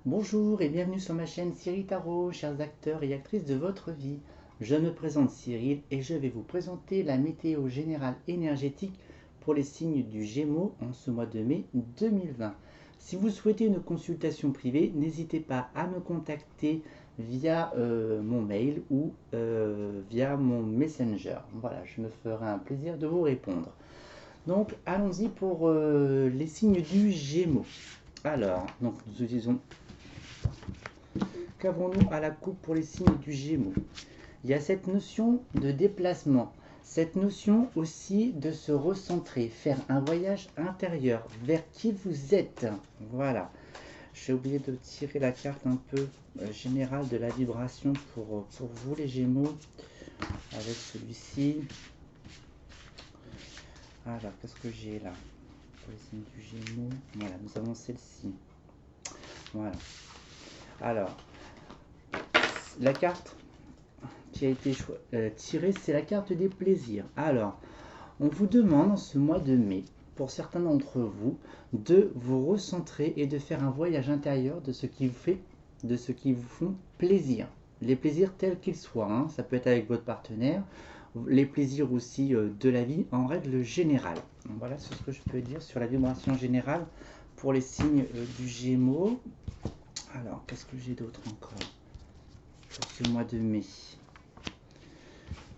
Bonjour et bienvenue sur ma chaîne Cyril Tarot, chers acteurs et actrices de votre vie. Je me présente Cyril et je vais vous présenter la météo générale énergétique pour les signes du Gémeaux en ce mois de mai 2020. Si vous souhaitez une consultation privée, n'hésitez pas à me contacter via mon mail ou via mon messenger. Voilà, je me ferai un plaisir de vous répondre. Donc allons-y pour les signes du Gémeaux. Alors, nous utilisons. Qu'avons-nous à la coupe pour les signes du Gémeaux? Il y a cette notion de déplacement, cette notion aussi de se recentrer, faire un voyage intérieur vers qui vous êtes. Voilà. J'ai oublié de tirer la carte un peu générale de la vibration pour vous les Gémeaux avec celui-ci. Alors, qu'est-ce que j'ai là pour les signes du Gémeaux? Voilà, nous avons celle-ci. Voilà. Alors, la carte qui a été tirée, c'est la carte des plaisirs. Alors, on vous demande en ce mois de mai, pour certains d'entre vous, de vous recentrer et de faire un voyage intérieur de ce qui vous font plaisir. Les plaisirs tels qu'ils soient, hein. Ça peut être avec votre partenaire, les plaisirs aussi de la vie en règle générale. Donc voilà, c'est ce que je peux dire sur la vibration générale pour les signes du Gémeaux. Alors, qu'est-ce que j'ai d'autre encore pour ce mois de mai?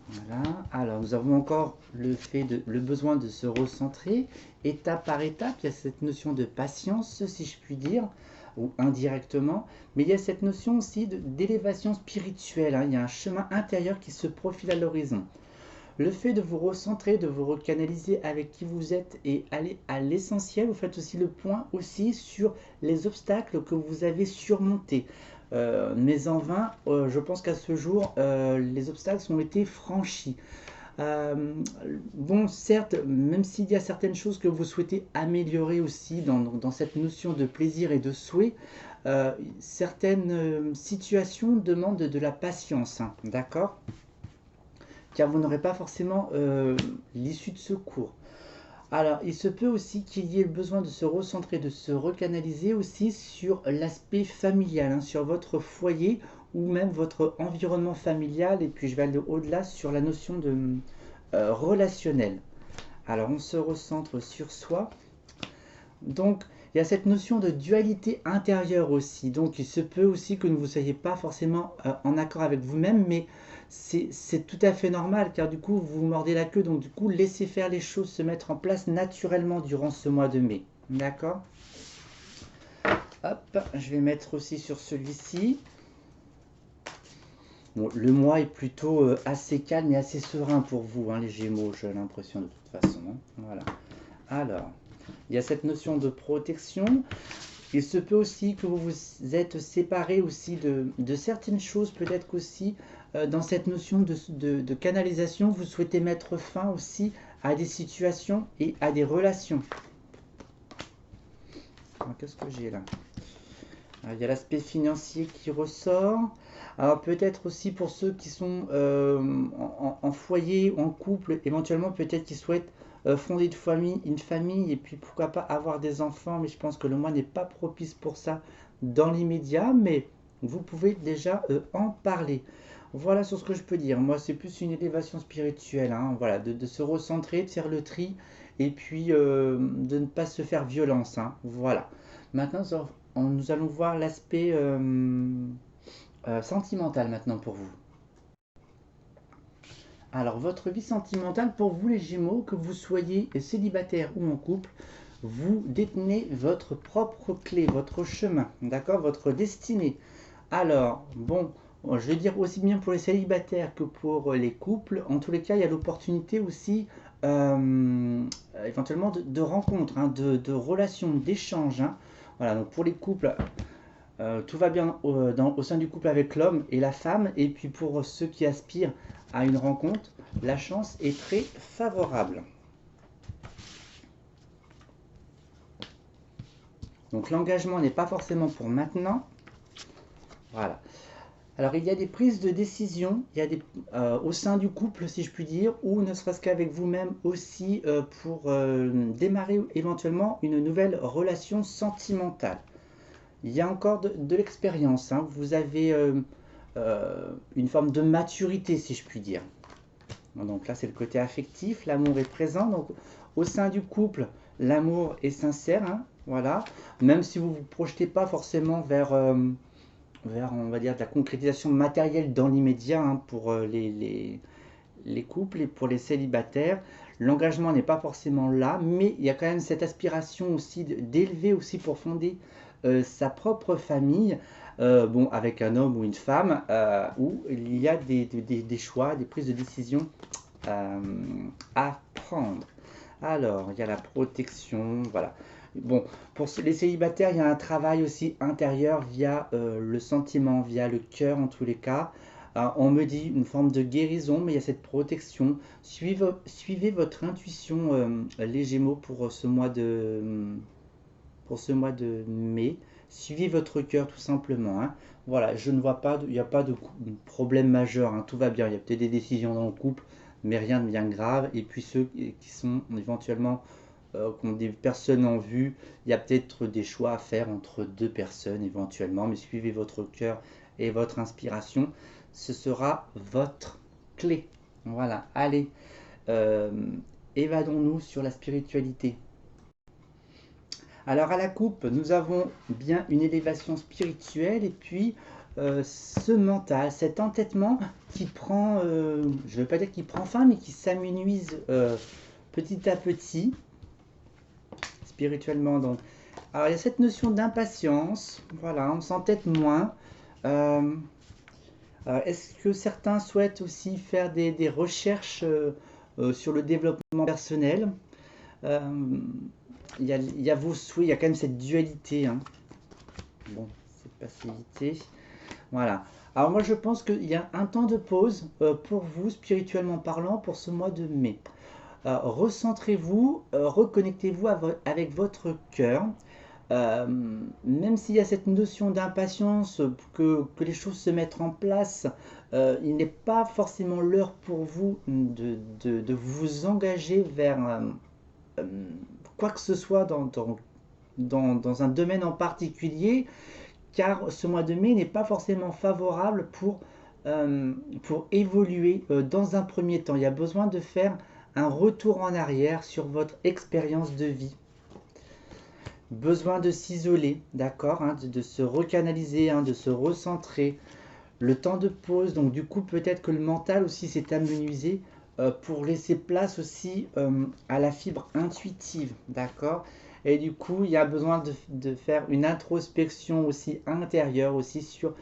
Voilà. Alors, nous avons encore le besoin de se recentrer. Étape par étape, il y a cette notion de patience, si je puis dire, ou indirectement. Mais il y a cette notion aussi d'élévation spirituelle, hein. Il y a un chemin intérieur qui se profile à l'horizon. Le fait de vous recentrer, de vous recanaliser avec qui vous êtes et aller à l'essentiel, vous faites aussi le point aussi sur les obstacles que vous avez surmontés. Mais en vain, je pense qu'à ce jour, les obstacles ont été franchis. Bon, certes, même s'il y a certaines choses que vous souhaitez améliorer aussi dans cette notion de plaisir et de souhait, certaines situations demandent de la patience, hein, d'accord? Car vous n'aurez pas forcément l'issue de secours. Alors, il se peut aussi qu'il y ait besoin de se recentrer, de se recanaliser aussi sur l'aspect familial, hein, sur votre foyer ou même votre environnement familial. Et puis, je vais aller au-delà sur la notion de relationnel. Alors, on se recentre sur soi. Donc, il y a cette notion de dualité intérieure aussi. Donc, il se peut aussi que vous ne soyez pas forcément en accord avec vous-même, mais c'est tout à fait normal, car du coup, vous vous mordez la queue. Donc, du coup, laissez faire les choses se mettre en place naturellement durant ce mois de mai. D'accord? Hop, je vais mettre aussi sur celui-ci. Bon, le mois est plutôt assez calme et assez serein pour vous, hein, les Gémeaux, j'ai l'impression de toute façon, hein. Voilà. Alors, il y a cette notion de protection. Il se peut aussi que vous vous êtes séparés aussi de certaines choses, peut-être qu'aussi dans cette notion de canalisation, vous souhaitez mettre fin aussi à des situations et à des relations. Qu'est-ce que j'ai là? Il y a l'aspect financier qui ressort. Alors peut-être aussi pour ceux qui sont en foyer ou en couple, éventuellement peut-être qu'ils souhaitent fonder une famille et puis pourquoi pas avoir des enfants, mais je pense que le mois n'est pas propice pour ça dans l'immédiat, mais vous pouvez déjà en parler. Voilà sur ce que je peux dire. Moi, c'est plus une élévation spirituelle, hein, voilà, de se recentrer, de faire le tri et puis de ne pas se faire violence, hein, voilà. Maintenant, nous allons voir l'aspect sentimental maintenant pour vous. Alors, votre vie sentimentale pour vous les Gémeaux, que vous soyez célibataire ou en couple, vous détenez votre propre clé, votre chemin, d'accord, votre destinée. Alors, bon, je vais dire aussi bien pour les célibataires que pour les couples. En tous les cas, il y a l'opportunité aussi éventuellement de rencontres, hein, de relations, d'échanges, hein. Voilà, donc pour les couples, tout va bien au sein du couple avec l'homme et la femme. Et puis pour ceux qui aspirent à une rencontre, la chance est très favorable. Donc l'engagement n'est pas forcément pour maintenant. Voilà. Alors il y a des prises de décision, il y a au sein du couple si je puis dire, ou ne serait-ce qu'avec vous-même aussi pour démarrer éventuellement une nouvelle relation sentimentale. il y a encore de l'expérience, hein. Vous avez une forme de maturité, si je puis dire. Donc là, c'est le côté affectif, l'amour est présent. Donc au sein du couple, l'amour est sincère, hein, voilà. Même si vous ne vous projetez pas forcément vers, on va dire, de la concrétisation matérielle dans l'immédiat, hein, pour les couples et pour les célibataires. L'engagement n'est pas forcément là, mais il y a quand même cette aspiration aussi d'élever aussi pour fonder sa propre famille, bon, avec un homme ou une femme, où il y a des choix, des prises de décision euh, à prendre. Alors, il y a la protection, voilà. Bon, pour les célibataires, il y a un travail aussi intérieur via le sentiment, via le cœur en tous les cas. On me dit une forme de guérison, mais il y a cette protection. Suivez votre intuition, les Gémeaux, pour ce mois de mai. Suivez votre cœur tout simplement, hein. Voilà, je ne vois pas, il n'y a pas de problème majeur, hein, tout va bien. Il y a peut-être des décisions dans le couple, mais rien de bien grave. Et puis ceux qui sont éventuellement, qui ont des personnes en vue, il y a peut-être des choix à faire entre deux personnes éventuellement, mais suivez votre cœur et votre inspiration. Ce sera votre clé. Voilà, allez, euh, évadons-nous sur la spiritualité. Alors à la coupe, nous avons bien une élévation spirituelle et puis ce mental, cet entêtement qui prend, je ne veux pas dire qu'il prend fin, mais qui s'amenuise petit à petit, spirituellement donc. Alors il y a cette notion d'impatience, voilà, on s'entête moins. Euh, Est-ce que certains souhaitent aussi faire des recherches sur le développement personnel? Euh, il y a vos souhaits, il y a quand même cette dualité, hein. Bon, cette passivité. Voilà. Alors moi je pense qu'il y a un temps de pause pour vous, spirituellement parlant, pour ce mois de mai. Recentrez-vous, reconnectez-vous avec votre cœur. Euh, Même s'il y a cette notion d'impatience, que les choses se mettent en place, il n'est pas forcément l'heure pour vous de vous engager vers euh, quoi que ce soit dans un domaine en particulier, car ce mois de mai n'est pas forcément favorable pour évoluer dans un premier temps. Il y a besoin de faire un retour en arrière sur votre expérience de vie. Besoin de s'isoler, d'accord, hein, de se recanaliser, hein, de se recentrer. Le temps de pause, donc du coup peut-être que le mental aussi s'est amenuisé pour laisser place aussi à la fibre intuitive, d'accord. Et du coup il y a besoin de faire une introspection aussi intérieure aussi sur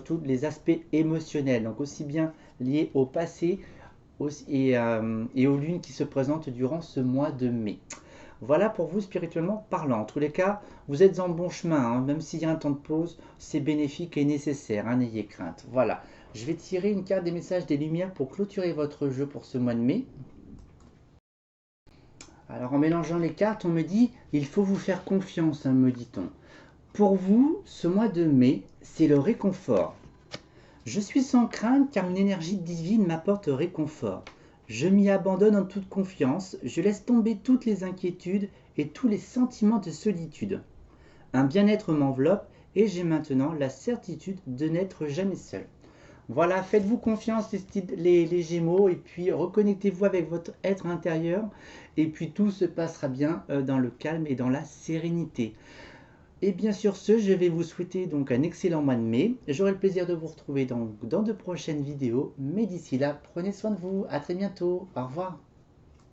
tous les aspects émotionnels, donc aussi bien liés au passé et aux lunes qui se présentent durant ce mois de mai. Voilà pour vous spirituellement parlant. En tous les cas, vous êtes en bon chemin, hein. Même s'il y a un temps de pause, c'est bénéfique et nécessaire, hein, n'ayez crainte. Voilà, je vais tirer une carte des messages des lumières pour clôturer votre jeu pour ce mois de mai. Alors en mélangeant les cartes, on me dit, il faut vous faire confiance, hein, me dit-on. Pour vous, ce mois de mai, c'est le réconfort. Je suis sans crainte car une énergie divine m'apporte réconfort. Je m'y abandonne en toute confiance, je laisse tomber toutes les inquiétudes et tous les sentiments de solitude. Un bien-être m'enveloppe et j'ai maintenant la certitude de n'être jamais seul. Voilà, faites-vous confiance les Gémeaux et puis reconnectez-vous avec votre être intérieur et puis tout se passera bien dans le calme et dans la sérénité. Et bien sur ce, je vais vous souhaiter donc un excellent mois de mai. J'aurai le plaisir de vous retrouver dans de prochaines vidéos. Mais d'ici là, prenez soin de vous. À très bientôt. Au revoir.